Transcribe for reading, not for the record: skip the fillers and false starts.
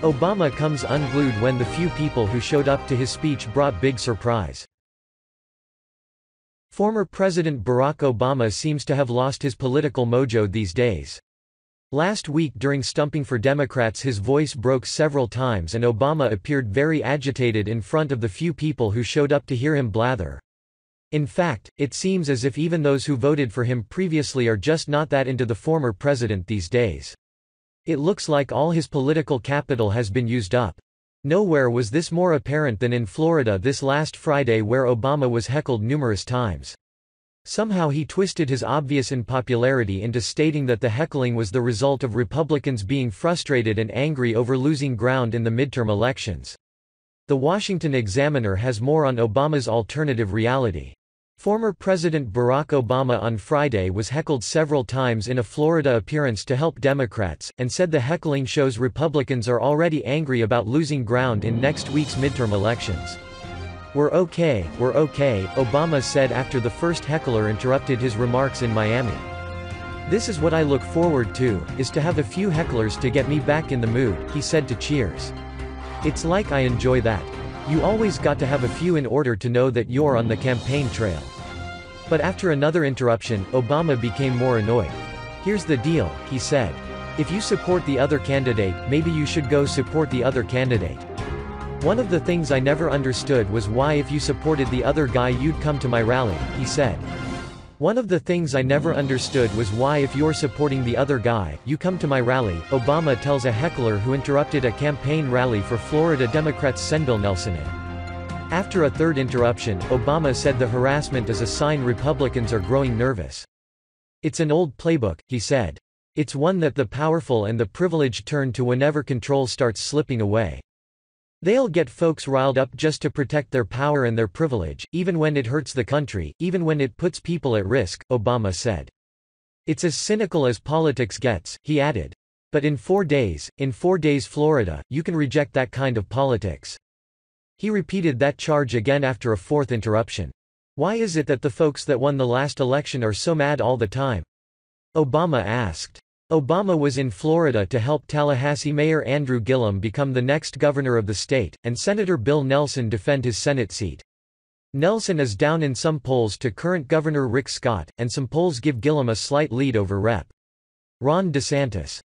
Obama comes unglued when the few people who showed up to his speech brought big surprise. Former President Barack Obama seems to have lost his political mojo these days. Last week during Stumping for Democrats his voice broke several times and Obama appeared very agitated in front of the few people who showed up to hear him blather. In fact, it seems as if even those who voted for him previously are just not that into the former president these days. It looks like all his political capital has been used up. Nowhere was this more apparent than in Florida this last Friday, where Obama was heckled numerous times. Somehow he twisted his obvious unpopularity into stating that the heckling was the result of Republicans being frustrated and angry over losing ground in the midterm elections. The Washington Examiner has more on Obama's alternative reality. Former President Barack Obama on Friday was heckled several times in a Florida appearance to help Democrats, and said the heckling shows Republicans are already angry about losing ground in next week's midterm elections. We're okay," Obama said after the first heckler interrupted his remarks in Miami. "This is what I look forward to, is to have a few hecklers to get me back in the mood," he said to Cheers. "It's like I enjoy that. You always got to have a few in order to know that you're on the campaign trail." But after another interruption, Obama became more annoyed. "Here's the deal," he said. "If you support the other candidate, maybe you should go support the other candidate. One of the things I never understood was why if you supported the other guy you'd come to my rally," he said. "One of the things I never understood was why if you're supporting the other guy, you come to my rally," Obama tells a heckler who interrupted a campaign rally for Florida Democrats Senbil Nelson. After a third interruption, Obama said the harassment is a sign Republicans are growing nervous. "It's an old playbook," he said. "It's one that the powerful and the privileged turn to whenever control starts slipping away. They'll get folks riled up just to protect their power and their privilege, even when it hurts the country, even when it puts people at risk," Obama said. "It's as cynical as politics gets," he added. "But in 4 days Florida, you can reject that kind of politics." He repeated that charge again after a fourth interruption. "Why is it that the folks that won the last election are so mad all the time?" Obama asked. Obama was in Florida to help Tallahassee Mayor Andrew Gillum become the next governor of the state, and Senator Bill Nelson defend his Senate seat. Nelson is down in some polls to current Governor Rick Scott, and some polls give Gillum a slight lead over Rep. Ron DeSantis.